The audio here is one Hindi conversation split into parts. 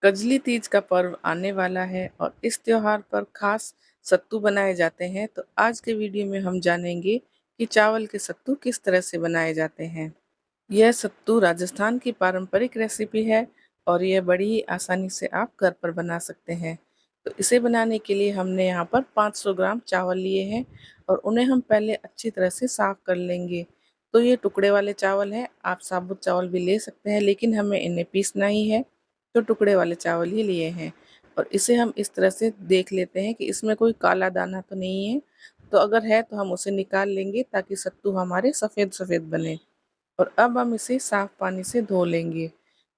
कजली तीज का पर्व आने वाला है और इस त्योहार पर खास सत्तू बनाए जाते हैं। तो आज के वीडियो में हम जानेंगे कि चावल के सत्तू किस तरह से बनाए जाते हैं। यह सत्तू राजस्थान की पारंपरिक रेसिपी है और यह बड़ी ही आसानी से आप घर पर बना सकते हैं। तो इसे बनाने के लिए हमने यहाँ पर 500 ग्राम चावल लिए हैं और उन्हें हम पहले अच्छी तरह से साफ कर लेंगे। तो ये टुकड़े वाले चावल हैं, आप साबुत चावल भी ले सकते हैं, लेकिन हमें इन्हें पीसना ही है तो टुकड़े वाले चावल ही लिए हैं। और इसे हम इस तरह से देख लेते हैं कि इसमें कोई काला दाना तो नहीं है। तो अगर है तो हम उसे निकाल लेंगे ताकि सत्तू हमारे सफ़ेद सफ़ेद बने। और अब हम इसे साफ पानी से धो लेंगे।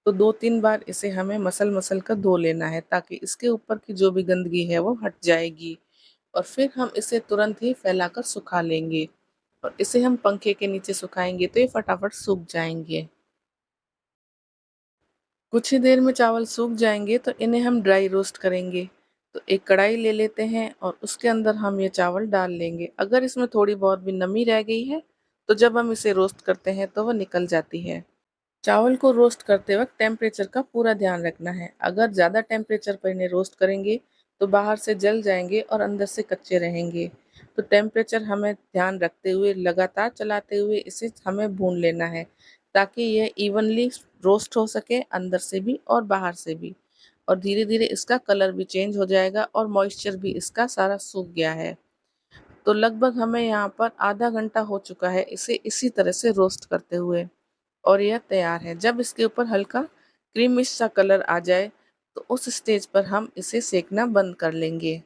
तो 2-3 बार इसे हमें मसल मसल कर धो लेना है ताकि इसके ऊपर की जो भी गंदगी है वो हट जाएगी। और फिर हम इसे तुरंत ही फैलाकर सुखा लेंगे और इसे हम पंखे के नीचे सुखाएंगे तो ये फटाफट सूख जाएंगे। कुछ ही देर में चावल सूख जाएंगे तो इन्हें हम ड्राई रोस्ट करेंगे। तो एक कढ़ाई ले लेते हैं और उसके अंदर हम ये चावल डाल लेंगे। अगर इसमें थोड़ी बहुत भी नमी रह गई है तो जब हम इसे रोस्ट करते हैं तो वह निकल जाती है। चावल को रोस्ट करते वक्त टेम्परेचर का पूरा ध्यान रखना है। अगर ज़्यादा टेम्परेचर पर इन्हें रोस्ट करेंगे तो बाहर से जल जाएंगे और अंदर से कच्चे रहेंगे। तो टेम्परेचर हमें ध्यान रखते हुए लगातार चलाते हुए इसे हमें भून लेना है ताकि यह इवनली रोस्ट हो सके, अंदर से भी और बाहर से भी। और धीरे धीरे इसका कलर भी चेंज हो जाएगा और मॉइस्चर भी इसका सारा सूख गया है। तो लगभग हमें यहाँ पर आधा घंटा हो चुका है इसे इसी तरह से रोस्ट करते हुए और यह तैयार है। जब इसके ऊपर हल्का क्रीमिश सा कलर आ जाए तो उस स्टेज पर हम इसे सेकना बंद कर लेंगे।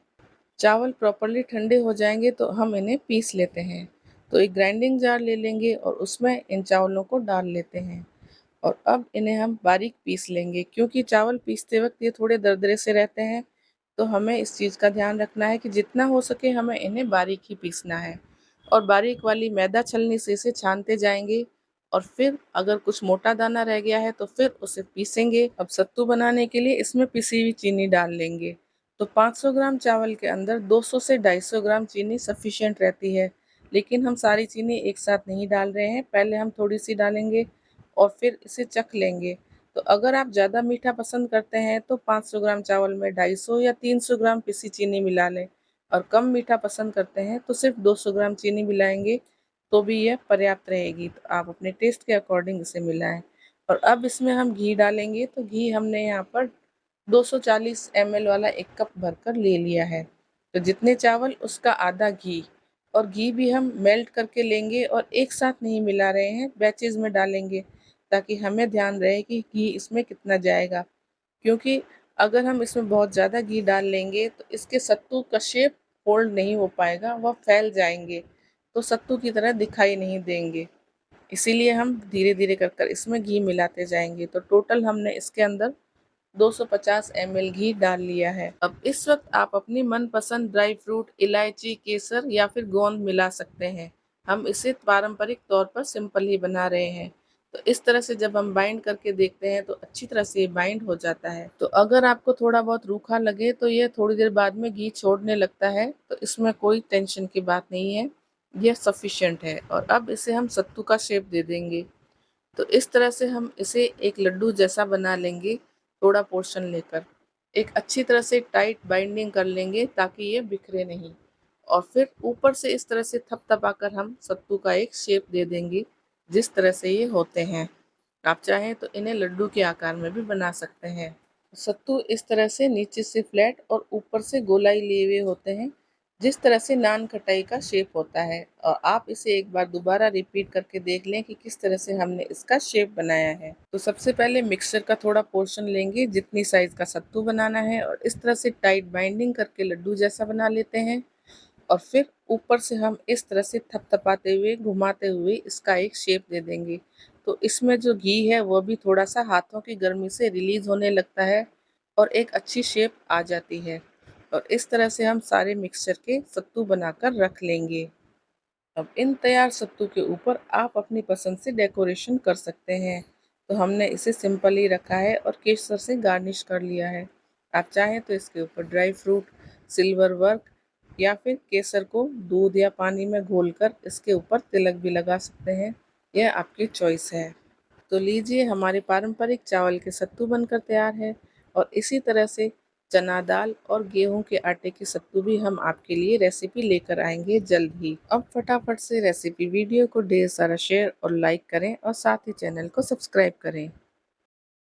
चावल प्रॉपर्ली ठंडे हो जाएंगे तो हम इन्हें पीस लेते हैं। तो एक ग्राइंडिंग जार ले लेंगे और उसमें इन चावलों को डाल लेते हैं और अब इन्हें हम बारीक पीस लेंगे। क्योंकि चावल पीसते वक्त ये थोड़े दरदरे से रहते हैं तो हमें इस चीज़ का ध्यान रखना है कि जितना हो सके हमें इन्हें बारीक ही पीसना है। और बारीक वाली मैदा छलनी से इसे छानते जाएंगे और फिर अगर कुछ मोटा दाना रह गया है तो फिर उसे पीसेंगे। अब सत्तू बनाने के लिए इसमें पिसी हुई चीनी डाल लेंगे। तो 500 ग्राम चावल के अंदर 200 से 250 ग्राम चीनी सफिशिएंट रहती है, लेकिन हम सारी चीनी एक साथ नहीं डाल रहे हैं। पहले हम थोड़ी सी डालेंगे और फिर इसे चख लेंगे। तो अगर आप ज़्यादा मीठा पसंद करते हैं तो 500 ग्राम चावल में 250 या 300 ग्राम पिसी चीनी मिला लें, और कम मीठा पसंद करते हैं तो सिर्फ 200 ग्राम चीनी मिलाएंगे तो भी यह पर्याप्त रहेगी। तो आप अपने टेस्ट के अकॉर्डिंग इसे मिलाएं। और अब इसमें हम घी डालेंगे। तो घी हमने यहाँ पर 240 ml वाला एक कप भरकर ले लिया है। तो जितने चावल उसका आधा घी। और घी भी हम मेल्ट करके लेंगे और एक साथ नहीं मिला रहे हैं, बैचेज में डालेंगे ताकि हमें ध्यान रहे कि घी इसमें कितना जाएगा। क्योंकि अगर हम इसमें बहुत ज़्यादा घी डाल लेंगे तो इसके सत्तू का शेप होल्ड नहीं हो पाएगा, वह फैल जाएंगे तो सत्तू की तरह दिखाई नहीं देंगे। इसीलिए हम धीरे धीरे कर कर इसमें घी मिलाते जाएंगे। तो टोटल हमने इसके अंदर 250 ml घी डाल लिया है। अब इस वक्त आप अपनी मनपसंद ड्राई फ्रूट, इलायची, केसर या फिर गोंद मिला सकते हैं। हम इसे पारंपरिक तौर पर सिंपल ही बना रहे हैं। तो इस तरह से जब हम बाइंड करके देखते हैं तो अच्छी तरह से ये बाइंड हो जाता है। तो अगर आपको थोड़ा बहुत रूखा लगे तो ये थोड़ी देर बाद में घी छोड़ने लगता है, तो इसमें कोई टेंशन की बात नहीं है, यह सफिशिएंट है। और अब इसे हम सत्तू का शेप दे देंगे। तो इस तरह से हम इसे एक लड्डू जैसा बना लेंगे, थोड़ा पोर्शन लेकर। एक अच्छी तरह से टाइट बाइंडिंग कर लेंगे ताकि ये बिखरे नहीं। और फिर ऊपर से इस तरह से थपथपाकर हम सत्तू का एक शेप दे देंगे जिस तरह से ये होते हैं। आप चाहें तो इन्हें लड्डू के आकार में भी बना सकते हैं। सत्तू इस तरह से नीचे से फ्लैट और ऊपर से गोलाई लिए हुए होते हैं, जिस तरह से नान खटाई का शेप होता है। और आप इसे एक बार दोबारा रिपीट करके देख लें कि किस तरह से हमने इसका शेप बनाया है। तो सबसे पहले मिक्सचर का थोड़ा पोर्शन लेंगे जितनी साइज का सत्तू बनाना है और इस तरह से टाइट बाइंडिंग करके लड्डू जैसा बना लेते हैं। और फिर ऊपर से हम इस तरह से थपथपाते हुए, घुमाते हुए इसका एक शेप दे देंगे। तो इसमें जो घी है वो भी थोड़ा सा हाथों की गर्मी से रिलीज होने लगता है और एक अच्छी शेप आ जाती है। और इस तरह से हम सारे मिक्सचर के सत्तू बनाकर रख लेंगे। अब इन तैयार सत्तू के ऊपर आप अपनी पसंद से डेकोरेशन कर सकते हैं। तो हमने इसे सिंपल ही रखा है और केसर से गार्निश कर लिया है। आप चाहें तो इसके ऊपर ड्राई फ्रूट, सिल्वर वर्क या फिर केसर को दूध या पानी में घोलकर इसके ऊपर तिलक भी लगा सकते हैं, यह आपकी चॉइस है। तो लीजिए, हमारे पारंपरिक चावल के सत्तू बनकर तैयार है। और इसी तरह से चना दाल और गेहूं के आटे की सत्तू भी हम आपके लिए रेसिपी लेकर आएंगे जल्द ही। अब फटाफट से रेसिपी वीडियो को ढेर सारा शेयर और लाइक करें और साथ ही चैनल को सब्सक्राइब करें।